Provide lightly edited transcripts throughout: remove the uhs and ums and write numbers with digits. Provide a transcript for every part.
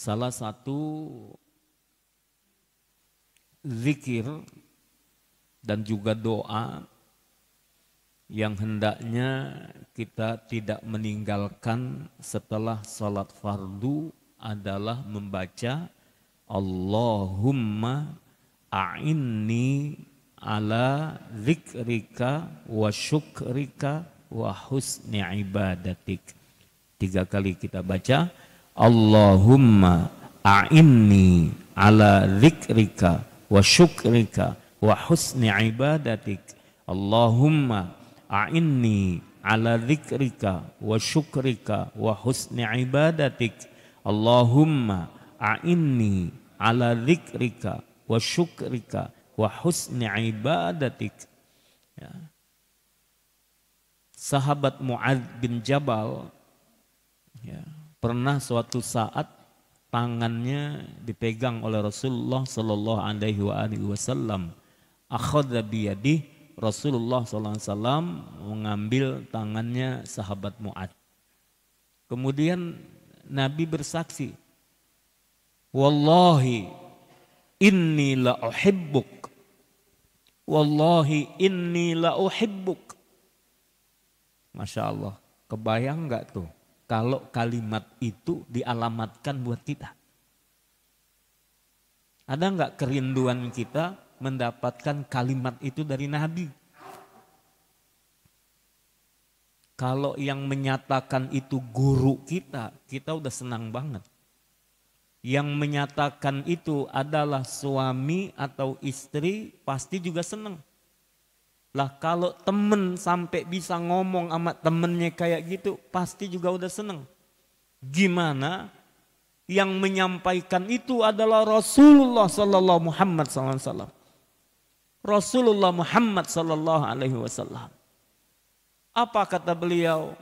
Salah satu zikir dan juga doa yang hendaknya kita tidak meninggalkan setelah salat fardu adalah membaca Allahumma a'inni ala zikrika wa syukrika wa husni ibadatik. 3 kali kita baca Allahumma a'inni ala zikrika wa syukrika wa husni ibadatik. Allahumma a'inni ala zikrika wa syukrika wa husni ibadatik. Allahumma a'inni ala zikrika wa syukrika wa husni ibadatik. Ya. Sahabat Mu'adz bin Jabal ya, pernah suatu saat tangannya dipegang oleh Rasulullah sallallahu alaihi wasallam. Akhadha biyadih, Rasulullah sallallahu alaihi wasallam mengambil tangannya sahabat Mu'adz. Kemudian Nabi bersaksi, wallahi inni la uhibbuk. Wallahi inni la uhibbuk. Masya Allah, kebayang enggak tuh kalau kalimat itu dialamatkan buat kita? Ada enggak kerinduan kita mendapatkan kalimat itu dari Nabi? Kalau yang menyatakan itu guru kita, kita udah senang banget. Yang menyatakan itu adalah suami atau istri, pasti juga senang. Lah kalau temen sampai bisa ngomong sama temennya kayak gitu, pasti juga udah seneng. Gimana yang menyampaikan itu adalah Rasulullah sallallahu Muhammad SAW. Rasulullah Muhammad sallallahu alaihi wasallam. Apa kata beliau?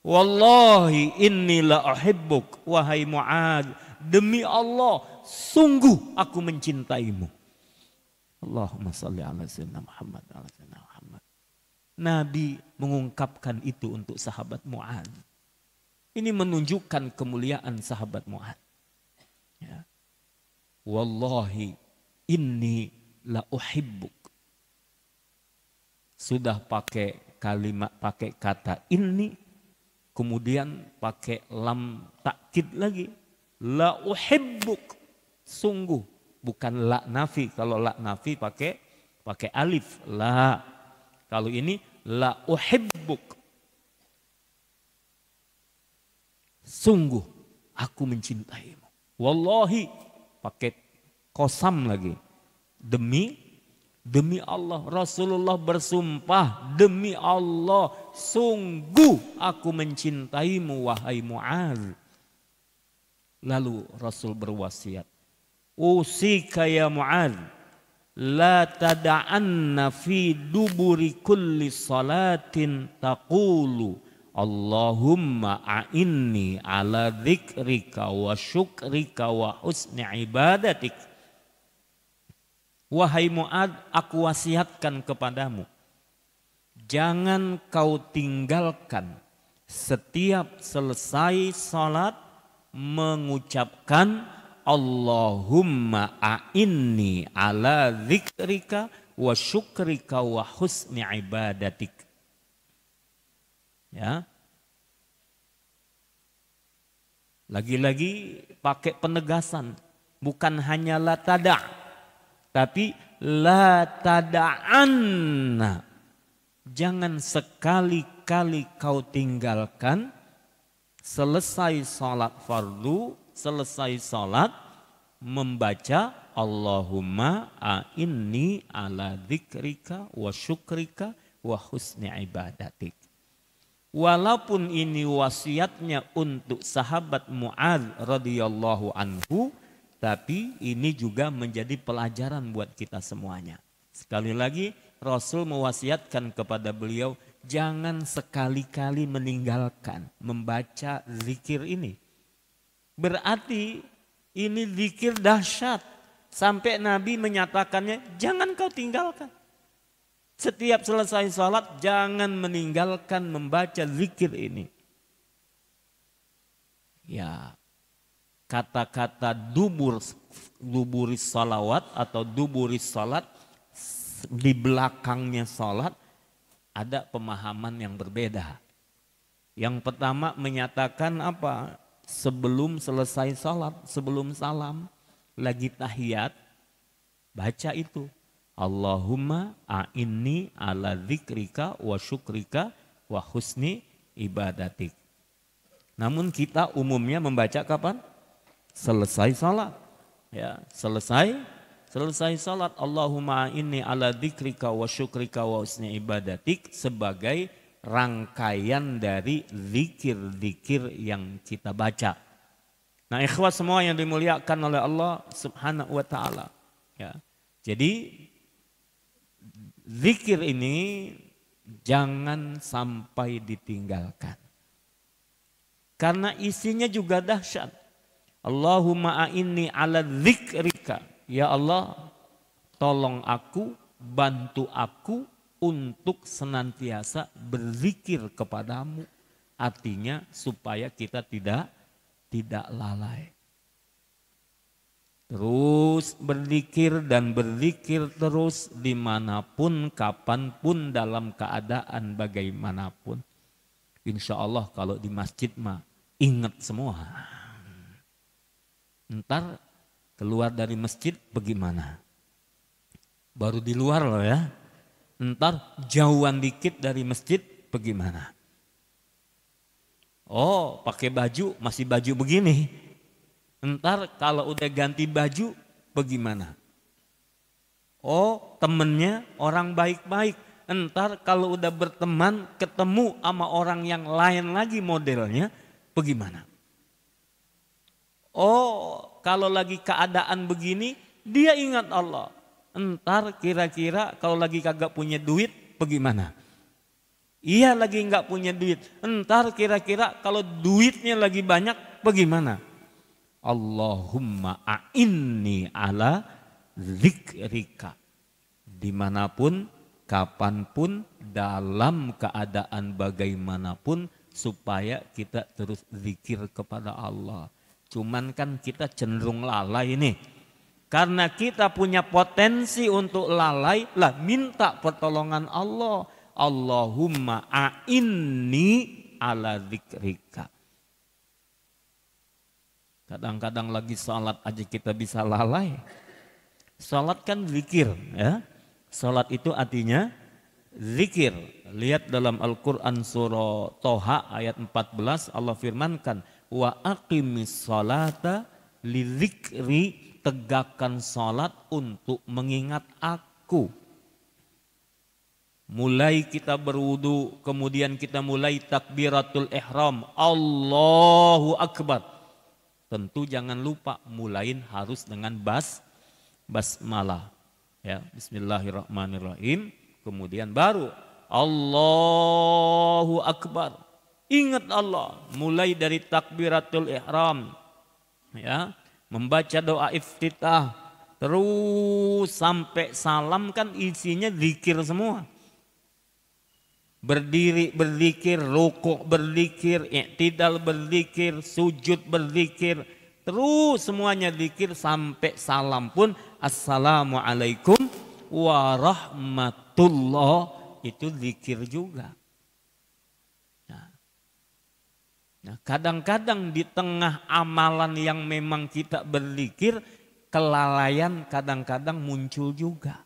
Wallahi inni la uhibbuk, wahai Mu'adz, demi Allah sungguh aku mencintaimu. Allahumma salli ala sayyidina Muhammad ala sayyidina Muhammad. Nabi mengungkapkan itu untuk sahabat Mu'adz. Ini menunjukkan kemuliaan sahabat Mu'adz. Ya. Wallahi inni la uhibbuk. Sudah pakai kalimat, pakai kata ini, kemudian pakai lam takkid lagi. La uhibbuk, sungguh. Bukan la nafi, kalau la nafi pakai alif, la. Kalau ini la uhibbuk. Sungguh aku mencintaimu. Wallahi, pakai qasam lagi. Demi Allah, Rasulullah bersumpah, demi Allah, sungguh aku mencintaimu wahai Mu'adz. Lalu Rasul berwasiat, usika ya Mu'adz, la tada'anna fi duburi kulli salatin taqulu Allahumma a'inni ala dzikrika wa syukrika wa husni ibadatik. Wahai Mu'adz, aku wasiatkan kepadamu, jangan kau tinggalkan setiap selesai salat mengucapkan Allahumma a'inni ala dzikrika wa syukrika wa husni ibadatik. Ya. Lagi-lagi pakai penegasan, bukan hanya la tada', tapi la tada'anna. Jangan sekali-kali kau tinggalkan selesai salat fardu, selesai salat membaca Allahumma a'inni ala dzikrika wa syukrika wa husni ibadatik. Walaupun ini wasiatnya untuk sahabat Mu'adz radhiyallahu anhu, tapi ini juga menjadi pelajaran buat kita semuanya. Sekali lagi Rasul mewasiatkan kepada beliau, jangan sekali-kali meninggalkan membaca zikir ini. Berarti ini zikir dahsyat. Sampai Nabi menyatakannya, jangan kau tinggalkan. Setiap selesai salat jangan meninggalkan membaca zikir ini. Ya, kata-kata duburis salawat atau duburis salat, di belakangnya salat, ada pemahaman yang berbeda. Yang pertama menyatakan apa? Sebelum selesai salat, sebelum salam, lagi tahiyat, baca itu. Allahumma a'inni ala dzikrika wa syukrika wa husni ibadatik. Namun kita umumnya membaca kapan? Selesai salat. Ya, selesai salat. Allahumma a'inni ala dzikrika wa syukrika wa husni ibadatik sebagai rangkaian dari zikir-zikir yang kita baca. Nah, ikhwah semua yang dimuliakan oleh Allah Subhanahu wa taala. Ya. Jadi zikir ini jangan sampai ditinggalkan. Karena isinya juga dahsyat. Allahumma a'inni ala dzikrika. Ya Allah, tolong aku, bantu aku untuk senantiasa berzikir kepadamu. Artinya supaya kita tidak lalai. Terus berzikir dan berzikir terus dimanapun, kapanpun, dalam keadaan bagaimanapun. Insya Allah kalau di masjid mah ingat semua. Ntar keluar dari masjid bagaimana? Baru di luar loh ya. Ntar jauhan dikit dari masjid bagaimana? Oh, pakai baju masih baju begini. Ntar kalau udah ganti baju bagaimana? Oh, temennya orang baik-baik. Ntar kalau udah berteman ketemu sama orang yang lain lagi modelnya bagaimana? Oh, kalau lagi keadaan begini dia ingat Allah. Entar kira-kira kalau lagi kagak punya duit bagaimana? Iya lagi nggak punya duit. Entar kira-kira kalau duitnya lagi banyak bagaimana? Allahumma a'inni ala zikrika. Dimanapun, kapanpun, dalam keadaan bagaimanapun, supaya kita terus zikir kepada Allah. Cuman kan kita cenderung lalai nih. Karena kita punya potensi untuk lalai, lah minta pertolongan Allah. Allahumma a'inni ala dzikrika. Kadang-kadang lagi salat aja kita bisa lalai. Salat kan zikir ya. Salat itu artinya zikir. Lihat dalam Al-Quran surah Toha ayat 14 Allah firmankan. Wa aqimis salata li dzikri, tegakkan salat untuk mengingat aku. Mulai kita berwudu, kemudian kita mulai takbiratul ihram, Allahu Akbar. Tentu jangan lupa mulain harus dengan basmalah. Ya, bismillahirrahmanirrahim. Kemudian baru Allahu Akbar. Ingat Allah, mulai dari takbiratul ihram. Ya, membaca doa iftitah, terus sampai salam kan isinya zikir semua. Berdiri berzikir, rukuk berzikir, i'tidal berzikir, sujud berzikir, terus semuanya zikir sampai salam pun assalamualaikum warahmatullah, itu zikir juga. Nah, kadang-kadang di tengah amalan yang memang kita berzikir, kelalaian kadang-kadang muncul juga.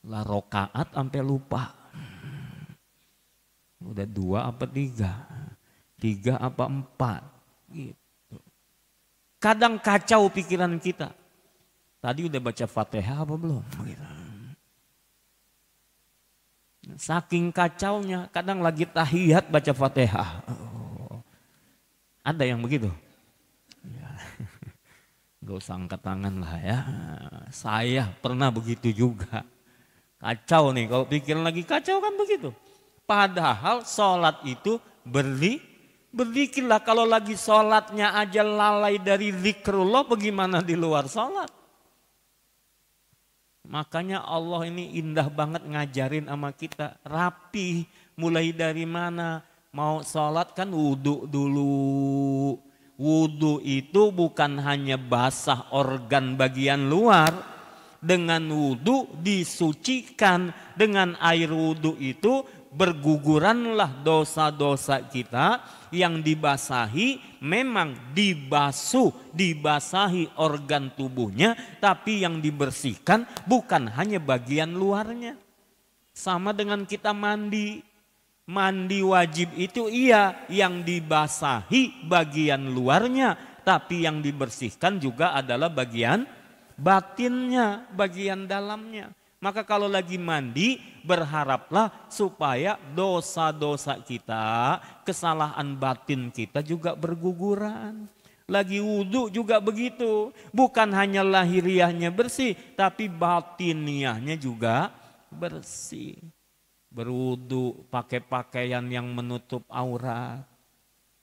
Lah rokaat sampai lupa. Udah 2 apa 3 apa 4 gitu. Kadang kacau pikiran kita. Tadi udah baca Fatihah apa belum? Gitu. Saking kacaunya, kadang lagi tahiyat baca Fatihah. Oh. Ada yang begitu? Ya. Gak usah angkat tangan lah ya. Saya pernah begitu juga. Kacau nih, kalau pikiran lagi kacau kan begitu. Padahal sholat itu berzikirlah. Kalau lagi sholatnya aja lalai dari zikrullah, bagaimana di luar sholat? Makanya Allah ini indah banget ngajarin sama kita. Rapi, mulai dari mana? Mau sholat kan wudhu dulu. Wudu itu bukan hanya basah organ bagian luar. Dengan wudu disucikan. Dengan air wudu itu berguguranlah dosa-dosa kita yang dibasahi, memang dibasahi organ tubuhnya, tapi yang dibersihkan bukan hanya bagian luarnya. Sama dengan kita mandi. Mandi wajib itu iya, yang dibasahi bagian luarnya, tapi yang dibersihkan juga adalah bagian batinnya, bagian dalamnya. Maka kalau lagi mandi, berharaplah supaya dosa-dosa kita, kesalahan batin kita juga berguguran. Lagi wudhu juga begitu, bukan hanya lahiriahnya bersih, tapi batiniahnya juga bersih. Berwudu pakai pakaian yang menutup aurat,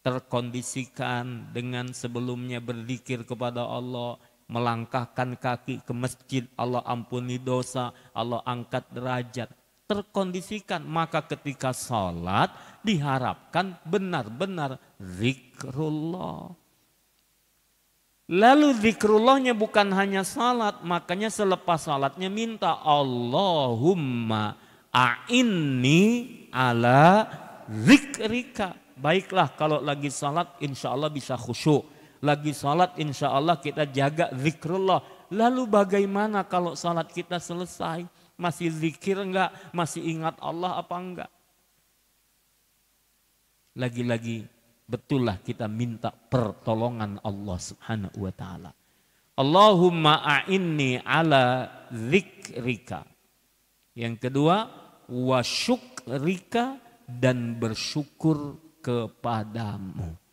terkondisikan dengan sebelumnya berzikir kepada Allah, melangkahkan kaki ke masjid, Allah ampuni dosa, Allah angkat derajat, terkondisikan. Maka ketika sholat diharapkan benar-benar zikrullah. Lalu zikrullahnya bukan hanya salat, makanya selepas salatnya minta Allahumma a'inni ala zikrika. Baiklah kalau lagi salat insya Allah bisa khusyuk. Lagi salat insya Allah kita jaga zikrullah. Lalu bagaimana kalau salat kita selesai? Masih zikir enggak? Masih ingat Allah apa enggak? Lagi-lagi betullah kita minta pertolongan Allah subhanahu wa ta'ala. Allahumma a'inni ala zikrika. Yang kedua, wa syukrika, dan bersyukur kepadamu.